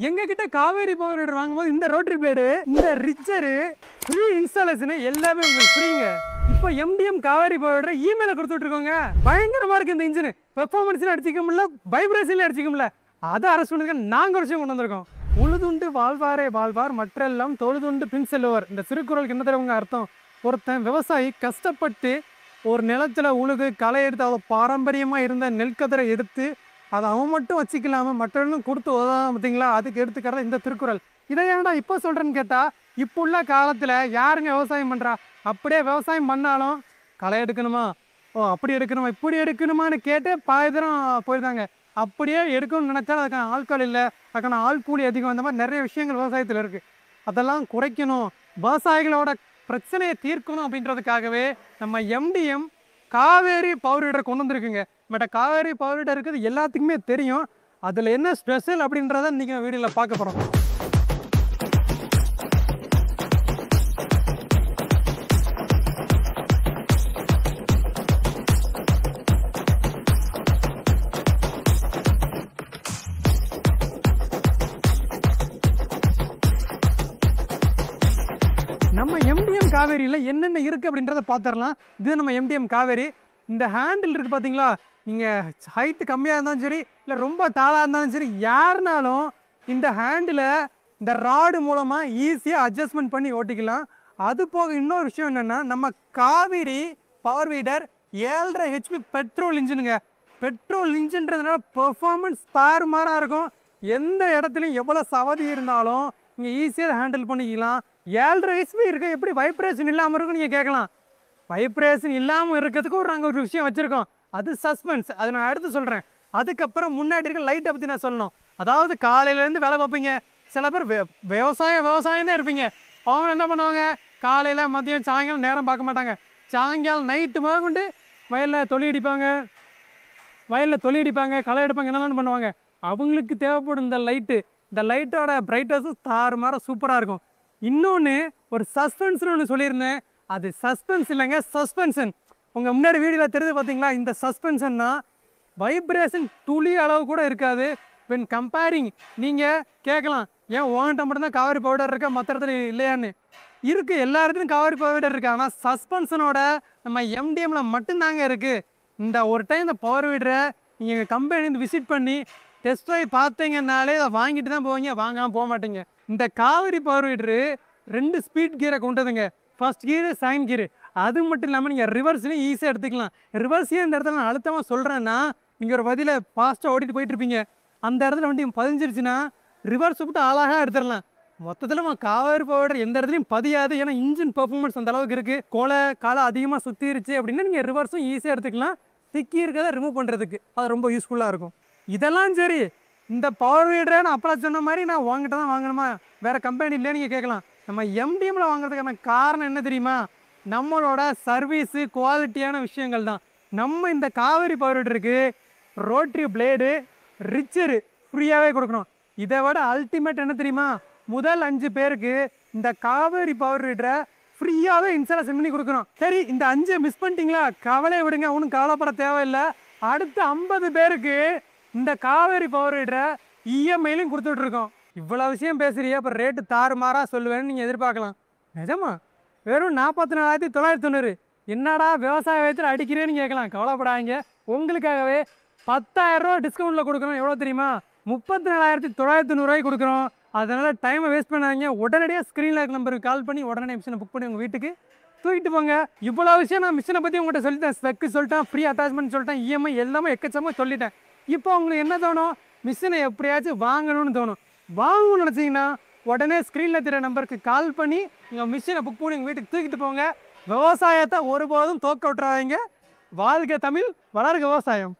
எங்ககிட்ட காவேரி பவர் வீடர் வாங்கும்போது இந்த ரோட்டரி பிளேடு, இந்த ரிச்சரு, ஃப்ரீ இன்ஸ்டாலேஷன் எல்லாமே உங்களுக்கு ஃப்ரீங்க. இப்போ எம்டிஎம் காவேரி பவர் வீடர் இமெயில கொடுத்துட்டு இருக்கோங்க. பயங்கரமா இருக்கு இந்த இன்ஜின். பெர்ஃபார்மன்ஸ்ல அடிச்சிக்க முடியல, வைப்ரேஷன்ல அடிச்சிக்க முடியல. அதை அரசு பண்ணுறதுக்கு நாங்கள் ஒரு விஷயம் கொண்டு வந்திருக்கோம். உழுதுண்டு வாழ்வாரே வாழ்வார் மற்றெல்லாம் தொழுதுண்டு பின் செல்லுவார். இந்த திருக்குறளுக்கு என்ன தெரியுங்க அர்த்தம்? ஒருத்தன் விவசாயி கஷ்டப்பட்டு ஒரு நிலத்துல உழுது களை எடுத்து அவ்வளோ பாரம்பரியமாக இருந்த நெல்கதிரை எடுத்து அதை அவன் மட்டும் வச்சுக்கலாம மற்றவர்களும் கொடுத்து உதவாம பார்த்தீங்களா, அதுக்கு எடுத்துக்கிறது இந்த திருக்குறள். இதை ஏன்டா இப்போ சொல்கிறேன்னு கேட்டால், இப்போ உள்ள காலத்தில் யாருங்க விவசாயம் பண்ணுறா? அப்படியே விவசாயம் பண்ணாலும் களை எடுக்கணுமா, அப்படி எடுக்கணுமா, இப்படி எடுக்கணுமான்னு கேட்டு பாயதரம் போயிருந்தாங்க. அப்படியே எடுக்கணும்னு நினச்சாலும் அதுக்கான ஆட்கள் இல்லை, அதுக்கான ஆள் கூலி அதிகம். அந்த மாதிரி நிறைய விஷயங்கள் விவசாயத்தில் இருக்குது. அதெல்லாம் குறைக்கணும், விவசாயிகளோட பிரச்சனையை தீர்க்கணும் அப்படின்றதுக்காகவே நம்ம எம்டிஎம் காவேரி பவர் வீடர் கொண்டு வந்துருக்குங்க. பட் காவேரி பவர் வீடர் இருக்குது எல்லாத்துக்குமே தெரியும். அதில் என்ன ஸ்பெஷல் அப்படின்றத நீங்கள் வீடியோவில் பார்க்க போகிறோம். நம்ம எம்டிஎம் காவேரியில் என்னென்ன இருக்குது அப்படின்றத பார்த்துடலாம். இது நம்ம எம்டிஎம் காவேரி. இந்த ஹேண்டில் இருக்குது பார்த்தீங்களா, நீங்கள் ஹைட்டு கம்மியாக இருந்தாலும் சரி, இல்லை ரொம்ப தாளாக இருந்தாலும் சரி, யாருனாலும் இந்த ஹேண்டிலை இந்த ராடு மூலமாக ஈஸியாக அட்ஜஸ்ட்மெண்ட் பண்ணி ஓட்டிக்கலாம். அது போக இன்னொரு விஷயம் என்னென்னா, நம்ம Kaveri power weeder 7.5 HP petrol இன்ஜினுங்க. பெட்ரோல் இன்ஜின்றதுனால பெர்ஃபார்மன்ஸ் தாறுமாறாக இருக்கும். எந்த இடத்துலையும் எவ்வளோ சவதி இருந்தாலும் நீங்கள் ஈஸியாக ஹேண்டில் பண்ணிக்கலாம். 7.5 HP இருக்குது, எப்படி வைப்ரேஷன் இல்லாமல் இருக்குன்னு நீங்கள் கேட்கலாம். வைப்ரேஷன் இல்லாமல் இருக்கிறதுக்கு நாங்கள் ஒரு விஷயம் வச்சுருக்கோம், அது சஸ்பென்ஸ். அதை நான் அடுத்து சொல்கிறேன். அதுக்கப்புறம் முன்னாடி இருக்க லைட்டை பற்றி நான் சொல்லணும். அதாவது காலையிலேருந்து வேலை பார்ப்பீங்க, சில பேர் விவசாயம் தான் இருப்பீங்க. அவங்க என்ன பண்ணுவாங்க, காலையில் மதியம் சாயங்காலம் நேரம் பார்க்க மாட்டாங்க. சாயங்காலம் நைட்டு முதற்கொண்டு வயலில் தொழி அடிப்பாங்க, களை எடுப்பாங்க, என்னென்னு பண்ணுவாங்க. அவங்களுக்கு தேவைப்படும் இந்த லைட்டு, இந்த லைட்டோட பிரைட்னஸும் தாறுமாற சூப்பராக இருக்கும். இன்னொன்று ஒரு சஸ்பென்ஸ்னு ஒன்று சொல்லியிருந்தேன், அது சஸ்பென்ஸ் இல்லைங்க, சஸ்பென்ஷன். உங்கள் முன்னாடி வீடியோவில் தெரிஞ்சு பார்த்தீங்களா, இந்த சஸ்பென்ஷன்னா வைப்ரேஷன் துளி அளவு கூட இருக்காது. வென் கம்பேரிங், நீங்கள் கேட்கலாம், ஏன் ஓன்ட்ட மட்டும்தான் காவேரி பவுடர் இருக்கா, மற்ற இடத்துல இல்லையான்னு. இருக்குது, எல்லா இடத்துலையும் காவேரி பவுடர் இருக்குது. ஆனால் சஸ்பென்ஷனோட நம்ம எம்டிஎம்ல மட்டும்தாங்க இருக்குது. இந்த ஒரு டைம் இந்த பவர் வீடரை நீங்கள் கம்பெனி விசிட் பண்ணி டெஸ்ட் ட்ரைவ் பார்த்தீங்கன்னாலே அதை வாங்கிட்டு தான் போவீங்க, வாங்காமல் போக மாட்டீங்க. இந்த காவேரி பவர் வீடரு 2 ஸ்பீட் கீரை கொண்டதுங்க. ஃபர்ஸ்ட் கீரு, செகண்ட் கீரு. அது மட்டும் இல்லாமல் நீங்கள் ரிவர்ஸ்லையும் ஈஸியாக எடுத்துக்கலாம். ரிவர்ஸையும் இந்த இடத்துல நான் அழுத்தமாக சொல்கிறேன்னா, நீங்கள் ஒரு வதியில் ஃபாஸ்ட்டாக ஓட்டிட்டு போயிட்டுருப்பீங்க, அந்த இடத்துல வண்டி பதிஞ்சிருச்சுன்னா ரிவர்ஸ் விட்டு அழகாக எடுத்துடலாம். மொத்தத்தில் காவேரி பவர் எந்த இடத்துலையும் பதியாது. ஏன்னா இன்ஜின் பெர்ஃபார்மன்ஸ் அந்த அளவுக்கு இருக்குது. காலை அதிகமாக சுற்றிருச்சு அப்படின்னா நீங்கள் ரிவர்ஸும் ஈஸியாக எடுத்துக்கலாம். திக்கி இருக்கிறத ரிமூவ் பண்ணுறதுக்கு அது ரொம்ப யூஸ்ஃபுல்லாக இருக்கும். இதெல்லாம் சரி, இந்த பவர் வீடரை நான் அப்பலாம் சொன்ன மாதிரி நான் வாங்கிட்டு தான் வாங்கணுமா, வேறு கம்பெனி இல்லைன்னு நீங்கள் கேட்கலாம். நம்ம எம்டிஎம்மில் வாங்குறதுக்கான காரணம் என்ன தெரியுமா, நம்மளோட சர்வீஸு குவாலிட்டியான விஷயங்கள் தான். நம்ம இந்த காவேரி பவர் வீடருக்கு ரோட்டரி பிளேடு, ரிச்சரு ஃப்ரீயாகவே கொடுக்கணும். இதை விட அல்டிமேட் என்ன தெரியுமா, முதல் 5 பேருக்கு இந்த காவேரி பவர் வீடரை ஃப்ரீயாகவே இன்ஸ்டாலேஷன் பண்ணி கொடுக்குறோம். சரி, இந்த 5 மிஸ் பண்ணிட்டீங்களா, கவலையை விடுங்க, ஒன்றும் கவலைப்பட தேவையில்லை. அடுத்த 50 பேருக்கு இந்த காவேரி பவர் வீடரை இஎம்ஐலையும் கொடுத்துட்ருக்கோம். இவ்வளோ விஷயம் பேசுறியா, அப்புறம் ரேட்டு தாறுமாறாக சொல்லுவேன்னு நீங்கள் எதிர்பார்க்கலாம். நிஜமா வெறும் 44,990. என்னடா விவசாய வயத்தில் அடிக்கிறேன்னு கேட்கலாம். கவலைப்படாதீங்க, உங்களுக்காகவே 10,000 ரூபா டிஸ்கவுண்ட்டில் கொடுக்குறோம். எவ்வளோ தெரியுமா, 34,990 கொடுக்குறோம். அதனால் டைமை வேஸ்ட் பண்ணாதீங்க. உடனடியாக ஸ்க்ரீனில் இருக்க நம்பருக்கு கால் பண்ணி உடனே மிஷினை புக் பண்ணி உங்கள் வீட்டுக்கு தூக்கிட்டு போங்க. இவ்வளோ விஷயம் நான் மிஷினை பற்றி உங்கள்கிட்ட சொல்லிட்டேன். ஸ்பெக்கு சொல்லிட்டேன், ஃப்ரீ அட்டாச்மெண்ட் சொல்லிட்டேன், இஎம்ஐ எல்லாமே எக்கச்சமாக சொல்லிட்டேன். இப்போ உங்களுக்கு என்ன தோணும், மிஷினை எப்படியாச்சும் வாங்கணும்னு தோணும். வாங்கணும்னு நினச்சிங்கன்னா உடனே ஸ்க்ரீனில் தெரிய நம்பருக்கு கால் பண்ணி நீங்கள் மிஷினை புக் பண்ணி உங்கள் வீட்டுக்கு தூக்கிட்டு போங்க. விவசாயத்தை ஒருபோதும் தோக்க விட்டுறாதீங்க. வாழ்க தமிழ், வளர்க விவசாயம்.